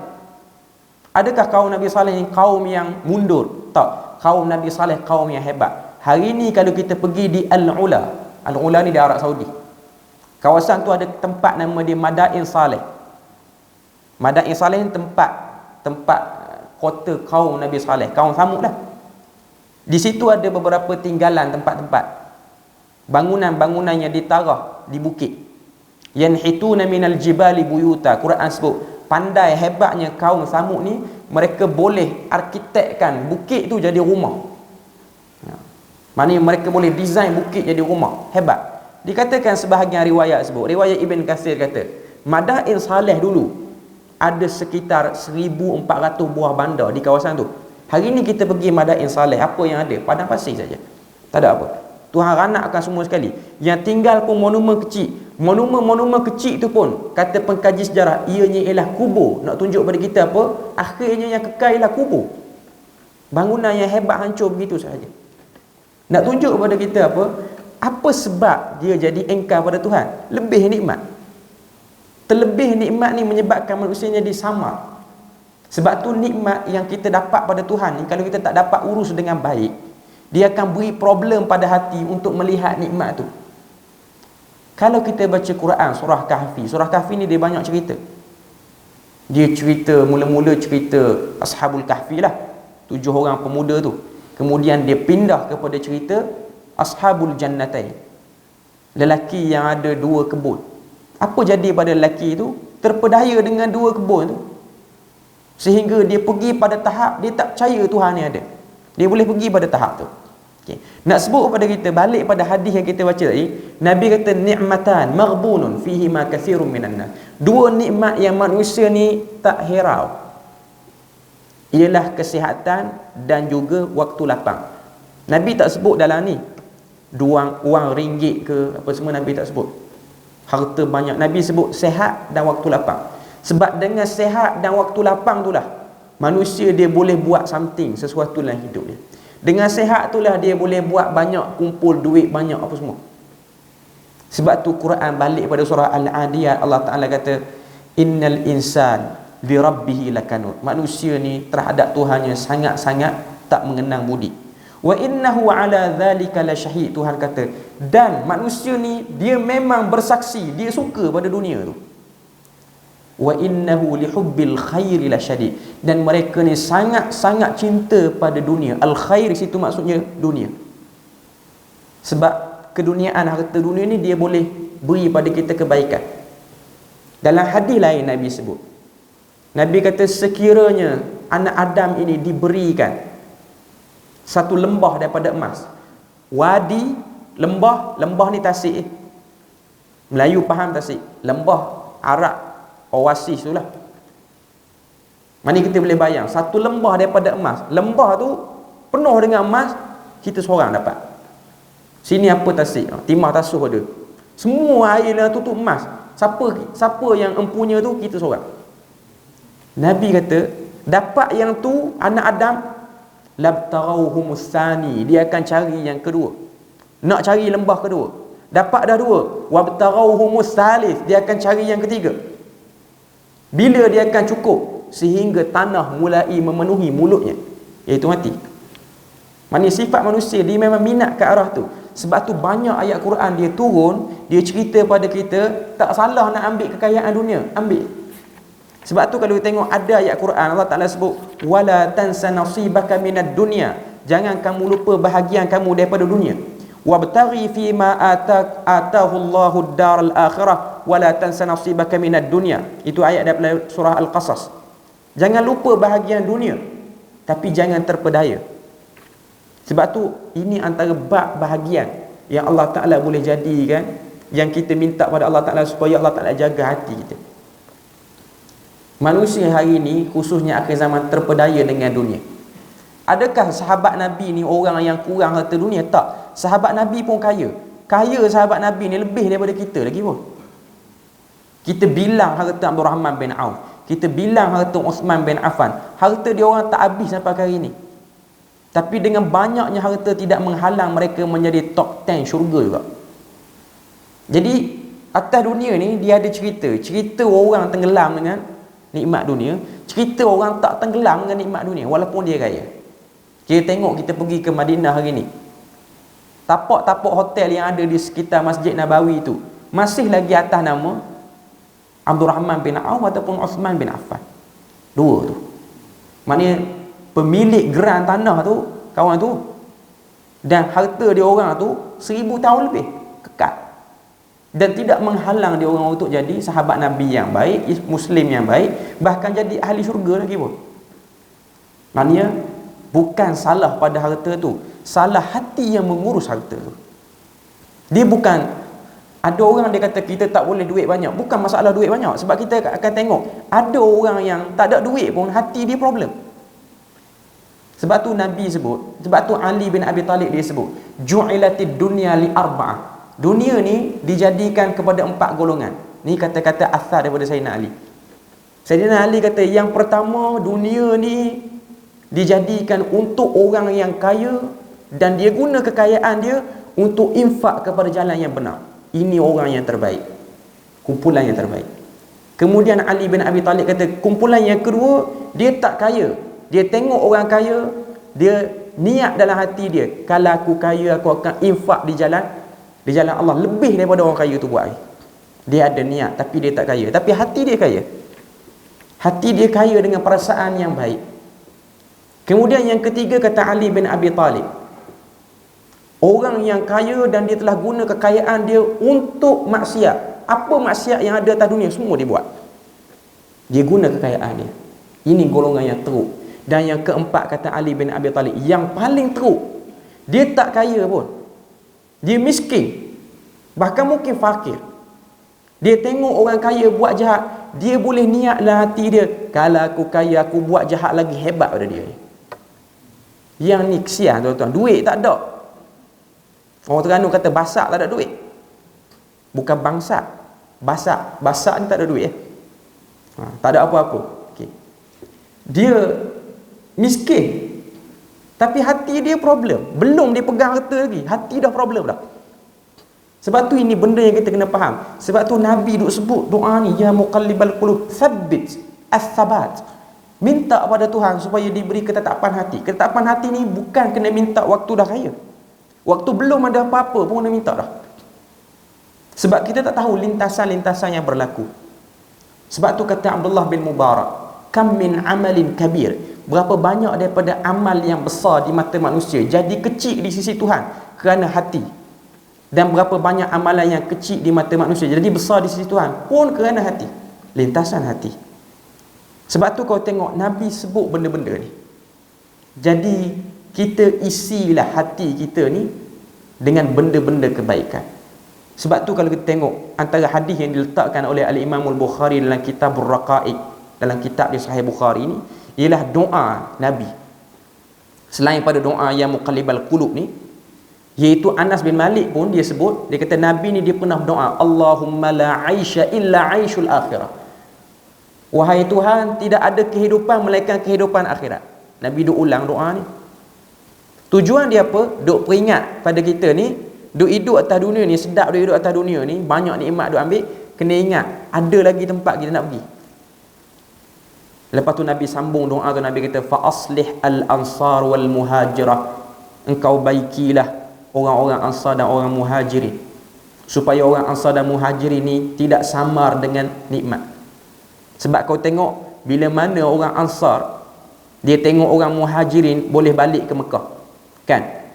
A: Adakah kaum Nabi Saleh ni kaum yang mundur? Tak. Kaum Nabi Saleh kaum yang hebat. Hari ni kalau kita pergi di Al-Ula, Al-Ula ni di Arab Saudi, kawasan tu ada tempat nama dia Madain Saleh. Madain Saleh ni tempat kota kaum Nabi Saleh, kaum Samud lah. Di situ ada beberapa tinggalan tempat-tempat, bangunan-bangunan yang ditarah di bukit. Yanhituna minal jibali buyuta. Quran sebut pandai hebatnya kaum Samud ni, mereka boleh arkitekkan bukit tu jadi rumah. Maknanya mereka boleh design bukit jadi rumah. Hebat. Dikatakan sebahagian riwayat sebut, riwayat Ibn Katsir kata, Madain Saleh dulu ada sekitar 1,400 buah bandar di kawasan tu. Hari ni kita pergi Madain Saleh, apa yang ada? Padang pasir saja. Tak ada apa. Tuhan ranakkan semua sekali. Yang tinggal pun monumen kecil. Monumen kecil tu pun, kata pengkaji sejarah, ianya ialah kubur. Nak tunjuk pada kita apa? Akhirnya yang kekal ialah kubur. Bangunan yang hebat hancur begitu sahaja. Nak tunjuk kepada kita apa? Apa sebab dia jadi engkar pada Tuhan? Lebih nikmat. Terlebih nikmat ni menyebabkan manusia jadi samar. Sebab tu nikmat yang kita dapat pada Tuhan ni, kalau kita tak dapat urus dengan baik, dia akan beri problem pada hati untuk melihat nikmat tu. Kalau kita baca Quran, surah Kahfi ni dia banyak cerita. Dia cerita, mula-mula cerita Ashabul Kahfi lah, 7 orang pemuda tu. Kemudian dia pindah kepada cerita Ashabul Jannatain, lelaki yang ada 2 kebun. Apa jadi pada lelaki itu? Terpedaya dengan 2 kebun tu, sehingga dia pergi pada tahap dia tak percaya Tuhan ni ada. Dia boleh pergi pada tahap tu. Okay. Nak sebut kepada kita, balik pada hadis yang kita baca tadi, Nabi kata ni'matan maghbunun fihi ma katsirun minan nas. 2 nikmat yang manusia ni tak hirau, ialah kesihatan dan juga waktu lapang. Nabi tak sebut dalam ni wang ringgit ke apa semua, Nabi tak sebut harta banyak. Nabi sebut sehat dan waktu lapang. Sebab dengan sehat dan waktu lapang itulah manusia dia boleh buat something, sesuatu dalam hidup dia. Dengan sehat itulah dia boleh buat banyak, kumpul duit banyak apa semua. Sebab tu Quran balik pada surah Al-Adiyat, Allah Ta'ala kata innal insan li rabbihi lakanut. Manusia ni terhadap Tuhannya sangat-sangat tak mengenang budi. Wa innahu ala dhalika lasyahid. Tuhan kata, dan manusia ni dia memang bersaksi, dia suka pada dunia tu. Wa innahu lihubbil khairi lasyadid. Dan mereka ni sangat-sangat cinta pada dunia. Al khair situ maksudnya dunia. Sebab keduniaan, harta dunia ni dia boleh beri pada kita kebaikan. Dalam hadis lain Nabi sebut, Nabi kata sekiranya anak Adam ini diberikan satu lembah daripada emas, wadi, lembah ni tasik, Melayu faham tasik, lembah Arab oasis tu lah. Mana kita boleh bayang satu lembah daripada emas, lembah tu penuh dengan emas, kita seorang dapat. Sini apa tasik, timah tasuh ada, semua air dalam tu emas. Siapa yang empunya tu, kita seorang. Nabi kata dapat yang tu anak Adam, labtarauhumus sani, dia akan cari yang kedua, nak cari lembah kedua. Dapat dah 2, wabtarauhumus salis, dia akan cari yang ketiga. Bila dia akan cukup? Sehingga tanah mulai memenuhi mulutnya, iaitu mati. Maksudnya sifat manusia dia memang minat ke arah tu. Sebab tu banyak ayat Quran dia turun, dia cerita pada kita, tak salah nak ambil kekayaan dunia, ambil. Sebab tu kalau kita tengok ada ayat Quran, Allah Ta'ala sebut wala tansa nasibaka minad dunya, jangan kamu lupa bahagian kamu daripada dunia. Wabtaghi fima atahu Allahu ad-daral akhirah wala tansa nasibaka minad dunya. Itu ayat daripada surah Al-Qasas. Jangan lupa bahagian dunia, tapi jangan terpedaya. Sebab tu ini antara bab bahagian yang Allah Ta'ala boleh jadikan, yang kita minta pada Allah Ta'ala supaya Allah Ta'ala jaga hati kita. Manusia hari ini khususnya akhir zaman terpedaya dengan dunia. Adakah sahabat Nabi ni orang yang kurang harta dunia? Tak. Sahabat Nabi pun kaya. Kaya sahabat Nabi ni lebih daripada kita lagi pun. Kita bilang harta Abdul Rahman bin Auf, kita bilang harta Uthman bin Affan, harta dia orang tak habis sampai hari ini. Tapi dengan banyaknya harta tidak menghalang mereka menjadi top 10 syurga juga. Jadi atas dunia ni dia ada cerita orang tenggelam dengan nikmat dunia, cerita orang tak tenggelam dengan nikmat dunia walaupun dia kaya. Kita tengok, kita pergi ke Madinah hari ni, tapak-tapak hotel yang ada di sekitar Masjid Nabawi tu masih lagi atas nama Abdul Rahman bin Auf ataupun Uthman bin Affan. Dua tu. Maknanya pemilik geran tanah tu kawan tu, dan harta dia orang tu 1000 tahun lebih kekal, dan tidak menghalang dia orang untuk jadi sahabat Nabi yang baik, Muslim yang baik, bahkan jadi ahli syurga lagi pun. Maknanya bukan salah pada harta tu, salah hati yang mengurus harta tu. Dia bukan, ada orang dia kata kita tak boleh duit banyak. Bukan masalah duit banyak, sebab kita akan tengok ada orang yang tak ada duit pun hati dia problem. Sebab tu Nabi sebut, sebab tu Ali bin Abi Talib dia sebut, ju'ilatid dunya li arba'ah. Dunia ni dijadikan kepada 4 golongan. Ni kata-kata asar daripada Sayyidina Ali. Sayyidina Ali kata, yang pertama, dunia ni dijadikan untuk orang yang kaya dan dia guna kekayaan dia untuk infak kepada jalan yang benar. Ini orang yang terbaik, kumpulan yang terbaik. Kemudian Ali bin Abi Talib kata, kumpulan yang kedua, dia tak kaya, dia tengok orang kaya, dia niat dalam hati dia, kalau aku kaya aku akan infak di jalan Allah lebih daripada orang kaya tu buat. Dia ada niat tapi dia tak kaya, tapi hati dia kaya. Hati dia kaya dengan perasaan yang baik. Kemudian yang ketiga kata Ali bin Abi Talib, orang yang kaya dan dia telah guna kekayaan dia untuk maksiat. Apa maksiat yang ada atas dunia semua dia buat. Dia guna kekayaan dia. Ini golongan yang teruk. Dan yang keempat kata Ali bin Abi Talib, yang paling teruk, dia tak kaya pun, dia miskin, bahkan mungkin fakir. Dia tengok orang kaya buat jahat, dia boleh niat dalam hati dia, kalau aku kaya aku buat jahat lagi hebat pada dia. Yang ni kesian tuan-tuan, duit tak ada. Orang Terengganu kata basak tak ada duit. Bukan bangsa, basak. Basak ni tak ada duit. Tak ada apa-apa. Okay. Dia miskin, tapi hati dia problem. Belum dia pegang harta lagi, hati dah problem dah. Sebab tu ini benda yang kita kena faham. Sebab tu Nabi duk sebut doa ni, ya muqallibal qulub tsabbit as-sabat. Minta pada Tuhan supaya diberi ketetapan hati. Ketetapan hati ni bukan kena minta waktu dah kaya. Waktu belum ada apa-apa pun kena minta dah. Sebab kita tak tahu lintasan-lintasan yang berlaku. Sebab tu kata Abdullah bin Mubarak, kam min amalin kabir, berapa banyak daripada amal yang besar di mata manusia jadi kecil di sisi Tuhan kerana hati, dan berapa banyak amalan yang kecil di mata manusia jadi besar di sisi Tuhan pun kerana hati, lintasan hati. Sebab tu kau tengok Nabi sebut benda-benda ni. Jadi kita isilah hati kita ni dengan benda-benda kebaikan. Sebab tu kalau kita tengok antara hadis yang diletakkan oleh Al-Imam Al-Bukhari dalam Kitabur Raqaiq, dalam kitab di Sahih Bukhari ni, ialah doa Nabi. Selain pada doa yang muqallibal qulub ni, iaitu Anas bin Malik pun dia sebut, dia kata Nabi ni dia pernah berdoa, Allahumma la aisha illa aishul akhirah. Wahai Tuhan, tidak ada kehidupan melainkan kehidupan akhirat. Nabi duk ulang doa ni. Tujuan dia apa? Duk peringat pada kita ni, duk hidup atas dunia ni, sedap duk hidup atas dunia ni, banyak nikmat duk ambil, kena ingat ada lagi tempat kita nak pergi. Lepas tu Nabi sambung doa tu, Nabi kata fa aslih al-ansar wal muhajirah, engkau baikilah orang-orang ansar dan orang muhajirin, supaya orang ansar dan muhajirin ni tidak samar dengan nikmat. Sebab kau tengok bila mana orang ansar dia tengok orang muhajirin boleh balik ke Mekah, kan?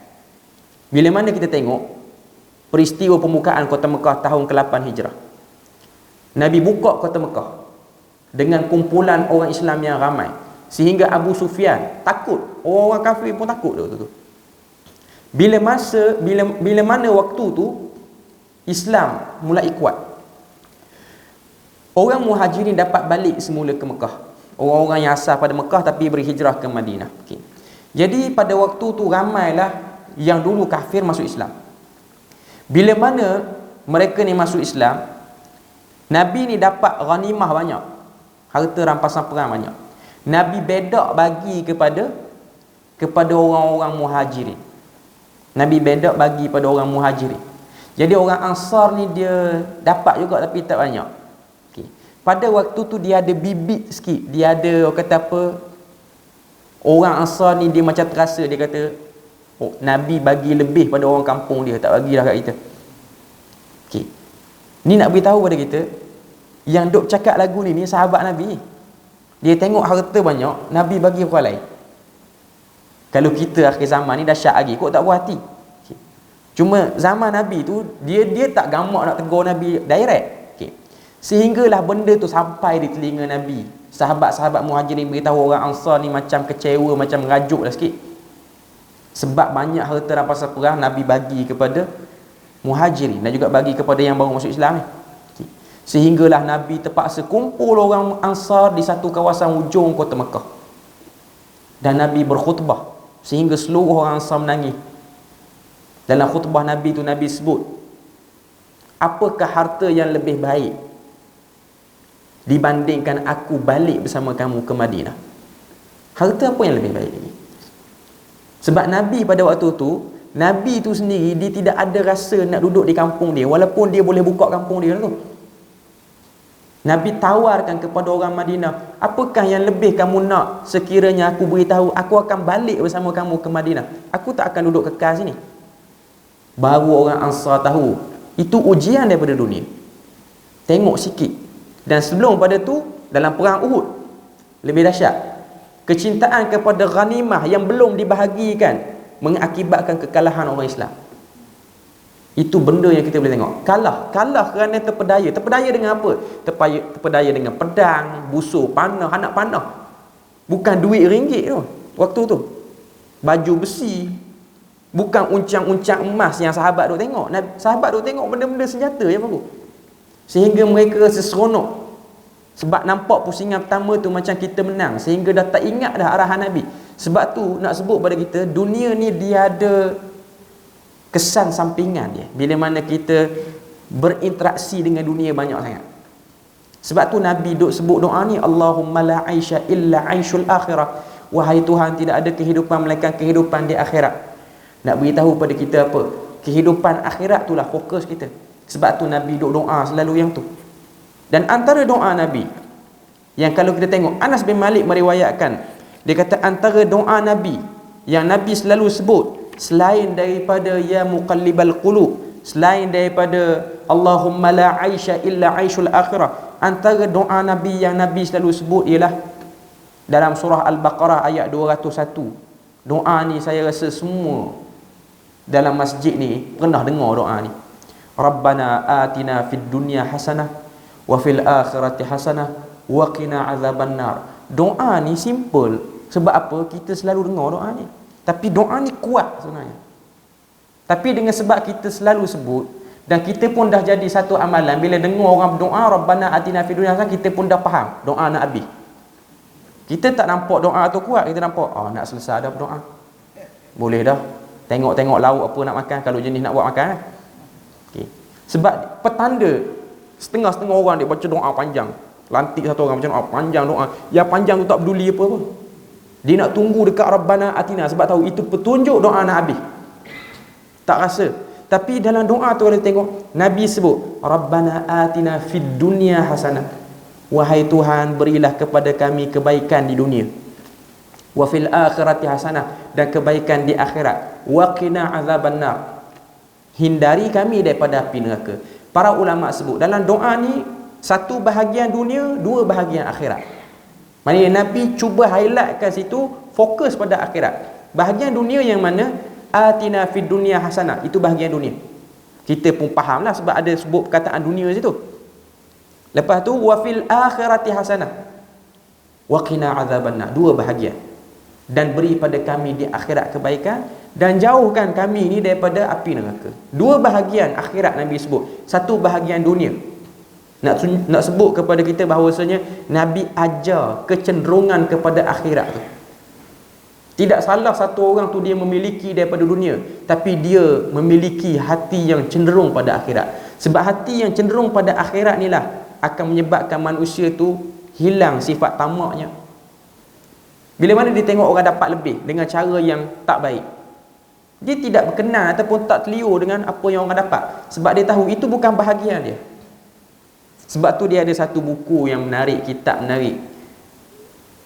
A: Bila mana kita tengok peristiwa pembukaan kota Mekah tahun ke-8 Hijrah, Nabi buka kota Mekah, dengan kumpulan orang Islam yang ramai, sehingga Abu Sufyan takut, orang-orang kafir pun takut tu. Bila mana waktu tu Islam mulai kuat, orang Muhajirin dapat balik semula ke Mekah, orang-orang yang asal pada Mekah tapi berhijrah ke Madinah. Jadi pada waktu tu ramailah yang dulu kafir masuk Islam. Bila mana mereka ni masuk Islam, Nabi ni dapat ghanimah banyak, harta rampasan perang banyak. Nabi bedak bagi kepada orang-orang Muhajirin. Nabi bedak bagi pada orang Muhajirin. Jadi orang Ansar ni dia dapat juga tapi tak banyak. Pada waktu tu dia ada bibit sikit, dia ada orang kata apa, orang Ansar ni dia macam terasa, dia kata, oh, Nabi bagi lebih pada orang kampung dia, tak bagilah kat kita. Ni nak beritahu pada kita, yang duk cakap lagu ni sahabat Nabi. Dia tengok harta banyak, Nabi bagi orang lain. Kalau kita akhir zaman ni dahsyat lagi, kok tak puas hati. Cuma zaman Nabi tu dia tak gamak nak tegur Nabi direct. Sehinggalah benda tu sampai di telinga Nabi. Sahabat-sahabat Muhajirin beritahu orang Ansar ni macam kecewa, macam merajuk dah sikit. Sebab banyak harta rampasan perang Nabi bagi kepada Muhajirin dan juga bagi kepada yang baru masuk Islam ni. Sehinggalah Nabi terpaksa kumpul orang Ansar di satu kawasan hujung kota Mekah. Dan Nabi berkhutbah sehingga seluruh orang Ansar menangis. Dalam khutbah Nabi tu Nabi sebut, apakah harta yang lebih baik dibandingkan aku balik bersama kamu ke Madinah? Harta apa yang lebih baik lagi? Sebab Nabi pada waktu tu, Nabi tu sendiri dia tidak ada rasa nak duduk di kampung dia, walaupun dia boleh buka kampung dia tu. Nabi tawarkan kepada orang Madinah, apakah yang lebih kamu nak sekiranya aku beritahu aku akan balik bersama kamu ke Madinah? Aku tak akan duduk kekal sini. Baru orang Ansar tahu itu ujian daripada dunia. Tengok sikit. Dan sebelum pada tu dalam perang Uhud lebih dahsyat. Kecintaan kepada ghanimah yang belum dibahagikan mengakibatkan kekalahan orang Islam. Itu benda yang kita boleh tengok. Kalah kerana terpedaya. Terpedaya dengan apa? Terpedaya dengan pedang, busur, panah, anak panah. Bukan duit ringgit tu waktu tu. Baju besi, bukan uncang-uncang emas yang sahabat duk tengok. Sahabat duk tengok benda-benda senjata yang baru. Sehingga mereka rasa seronok. Sebab nampak pusingan pertama tu macam kita menang, sehingga dah tak ingat dah arahan Nabi. Sebab tu nak sebut pada kita, dunia ni dia ada kesan sampingan dia. Bila mana kita berinteraksi dengan dunia banyak sangat. Sebab tu Nabi duk sebut doa ni, Allahumma la aisha illa aishul akhirah. Wahai Tuhan, tidak ada kehidupan melainkan kehidupan di akhirat. Nak beritahu pada kita apa? Kehidupan akhirat itulah fokus kita. Sebab tu Nabi duk doa selalu yang tu. Dan antara doa Nabi yang kalau kita tengok, Anas bin Malik meriwayatkan, dia kata antara doa Nabi yang Nabi selalu sebut selain daripada ya muqallibal qulub, selain daripada Allahumma la aisha illa aishul akhirah, antara doa Nabi yang Nabi selalu sebut ialah dalam surah Al-Baqarah ayat 201. Doa ni saya rasa semua dalam masjid ni pernah dengar doa ni. Rabbana atina fid dunya hasanah wa fil akhirati hasanah wa qina azabannar. Doa ni simple. Sebab apa? Kita selalu dengar doa ni. Tapi doa ni kuat sebenarnya. Tapi dengan sebab kita selalu sebut dan kita pun dah jadi satu amalan, bila dengar orang berdoa Rabbana atina fid dunya hasanah, kita pun dah faham doa nak habis. Kita tak nampak doa tu kuat, kita nampak nak selesai dah berdoa. Boleh dah. Tengok-tengok lauk apa nak makan kalau jenis nak buat makan. Okay. Sebab petanda setengah-setengah orang dia baca doa panjang. Lantik satu orang macam panjang doa. Yang panjang tu tak peduli apa pun. Dia nak tunggu dekat Rabbana atina sebab tahu itu petunjuk doa nak habis. Tak rasa. Tapi dalam doa tu kalau tengok Nabi sebut Rabbana atina fid dunya hasanah. Wahai Tuhan, berilah kepada kami kebaikan di dunia. Wa fil akhirati hasanah, dan kebaikan di akhirat. Wa qina azabannar, hindari kami daripada api neraka. Para ulama sebut dalam doa ni satu bahagian dunia, dua bahagian akhirat. Maknanya Nabi cuba highlightkan situ, fokus pada akhirat. Bahagian dunia yang mana atina fid dunya hasanah, itu bahagian dunia. Kita pun fahamlah sebab ada sebut perkataan dunia situ. Lepas tu wa fil akhirati hasanah wa qina azabannar. Dua bahagian. Dan beri pada kami di akhirat kebaikan dan jauhkan kami ni daripada api neraka. Dua bahagian akhirat Nabi sebut. Satu bahagian dunia. Nak sebut kepada kita bahawasanya Nabi ajar kecenderungan kepada akhirat tu. Tidak salah satu orang tu dia memiliki daripada dunia, tapi dia memiliki hati yang cenderung pada akhirat. Sebab hati yang cenderung pada akhirat ni lah akan menyebabkan manusia tu hilang sifat tamaknya. Bila mana dia tengok orang dapat lebih dengan cara yang tak baik, dia tidak berkenan ataupun tak telio dengan apa yang orang dapat. Sebab dia tahu itu bukan bahagian dia. Sebab tu dia ada satu buku yang menarik, kitab menarik.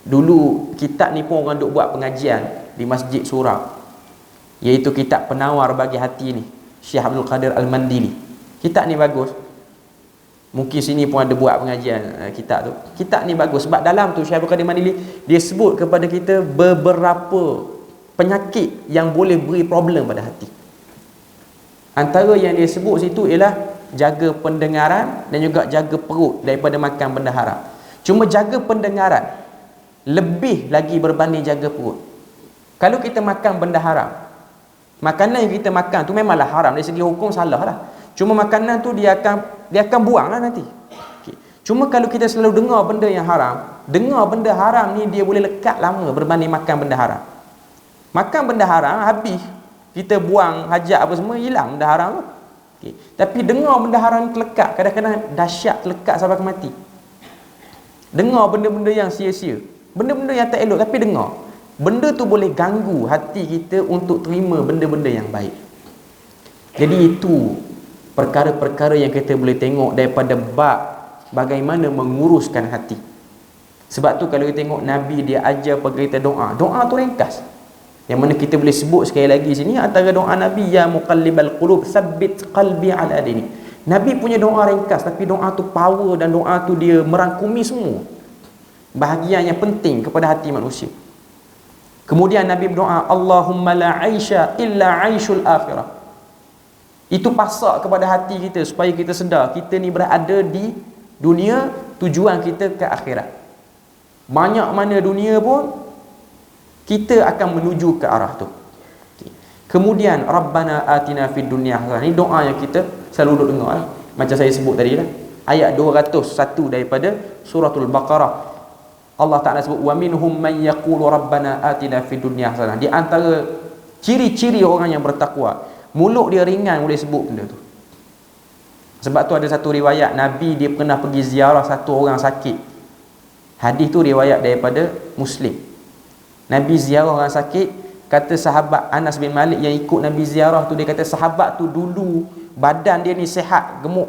A: Dulu kitab ni pun orang duk buat pengajian di Masjid Surau, iaitu kitab Penawar Bagi Hati ni, Syekh Abdul Qadir Al-Mandili. Kitab ni bagus. Mungkin sini pun ada buat pengajian kitab tu. Kitab ni bagus sebab dalam tu Syekh Abdul Qadir Al-Mandili dia sebut kepada kita beberapa penyakit yang boleh beri problem pada hati. Antara yang dia sebut situ ialah jaga pendengaran dan juga jaga perut daripada makan benda haram. Cuma jaga pendengaran lebih lagi berbanding jaga perut. Kalau kita makan benda haram, makanan yang kita makan tu memanglah haram dari segi hukum, salah lah. Cuma makanan tu dia akan buang lah nanti. Okay. Cuma kalau kita selalu dengar benda yang haram, dengar benda haram ni dia boleh lekat lama berbanding makan benda haram. Makan benda haram habis, kita buang hajat apa semua, hilang benda haram tu. Okay. Tapi dengar benda haram ni terlekat, kadang-kadang dahsyat, terlekat sampai ke mati. Dengar benda-benda yang sia-sia, benda-benda yang tak elok, tapi dengar. Benda tu boleh ganggu hati kita untuk terima benda-benda yang baik. Jadi itu perkara-perkara yang kita boleh tengok daripada bab bagaimana menguruskan hati. Sebab tu kalau kita tengok Nabi dia ajar pada kita doa. Doa tu ringkas. Yang mana kita boleh sebut sekali lagi sini antara doa Nabi, ya muqallibal qulub tsabbit qalbi ala dini. Nabi punya doa ringkas, tapi doa tu power dan doa tu dia merangkumi semua bahagian yang penting kepada hati manusia. Kemudian Nabi berdoa, Allahumma la aisha illa aishul akhirah. Itu pasak kepada hati kita supaya kita sedar kita ni berada di dunia, tujuan kita ke akhirat. Banyak mana dunia pun kita akan menuju ke arah tu. Kemudian Rabbana atina fid dunya hasanah. Ini doa yang kita selalu duk dengar, macam saya sebut tadi lah. Ayat 201 daripada suratul Baqarah. Allah Ta'ala sebut wa minhum man yaqulu rabbana atina fid dunya hasanah. Di antara ciri-ciri orang yang bertakwa, mulut dia ringan boleh sebut benda tu. Sebab tu ada satu riwayat Nabi dia pernah pergi ziarah satu orang sakit. Hadis tu riwayat daripada Muslim. Nabi ziarah orang sakit, kata sahabat Anas bin Malik yang ikut Nabi ziarah tu, dia kata sahabat tu dulu badan dia ni sihat, gemuk.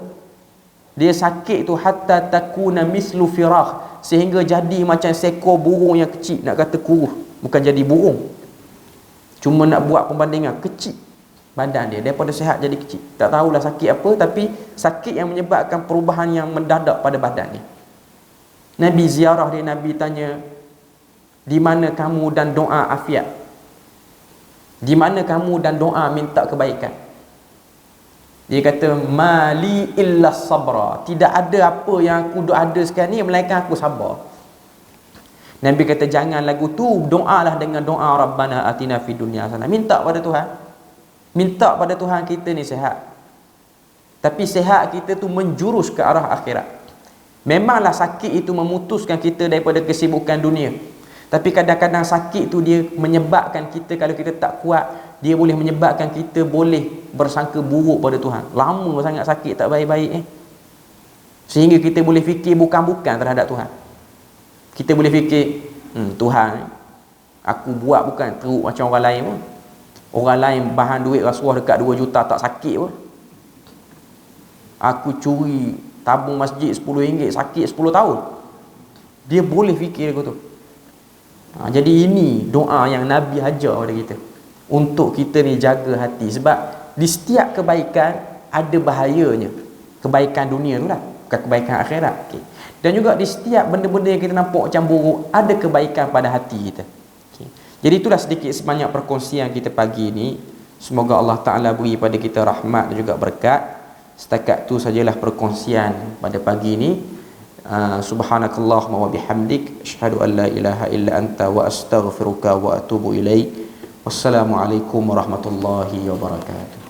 A: Dia sakit tu hatta takuna mislu firah, sehingga jadi macam seekor burung yang kecil. Nak kata kuruh, bukan jadi burung, cuma nak buat perbandingan, kecil badan dia, daripada sihat jadi kecil. Tak tahulah sakit apa, tapi sakit yang menyebabkan perubahan yang mendadak pada badan ni. Nabi ziarah dia, Nabi tanya, di mana kamu dan doa afiat? Di mana kamu dan doa minta kebaikan? Dia kata, mali illa sabra. Tidak ada apa yang aku ada sekarang ni melainkan aku sabar. Nabi kata, jangan lagu tu, doalah dengan doa Rabbana atina fid dunya hasanah. Minta pada Tuhan. Minta pada Tuhan kita ni sihat. Tapi sihat kita tu menjurus ke arah akhirat. Memanglah sakit itu memutuskan kita daripada kesibukan dunia. Tapi kadang-kadang sakit tu dia menyebabkan kita, kalau kita tak kuat, dia boleh menyebabkan kita boleh bersangka buruk pada Tuhan. Lama sangat sakit tak baik-baik sehingga kita boleh fikir bukan-bukan terhadap Tuhan. Kita boleh fikir, Tuhan, aku buat bukan teruk macam orang lain pun. Orang lain bahan duit rasuah dekat 2 juta tak sakit pun. Aku curi tabung masjid RM10 sakit 10 tahun. Dia boleh fikir aku tu. Jadi ini doa yang Nabi ajar kepada kita, untuk kita ni jaga hati. Sebab di setiap kebaikan ada bahayanya. Kebaikan dunia tu lah, bukan kebaikan akhirat. Okay. Dan juga di setiap benda-benda yang kita nampak macam buruk, ada kebaikan pada hati kita. Okay. Jadi itulah sedikit sebanyak perkongsian kita pagi ini. Semoga Allah Ta'ala beri pada kita rahmat dan juga berkat. Setakat tu sajalah perkongsian pada pagi ini. Subhanakallahumma wa bihamdik asyhadu an la ilaha illa anta wa astaghfiruka wa atubu ilaik. Wassalamualaikum warahmatullahi wabarakatuh.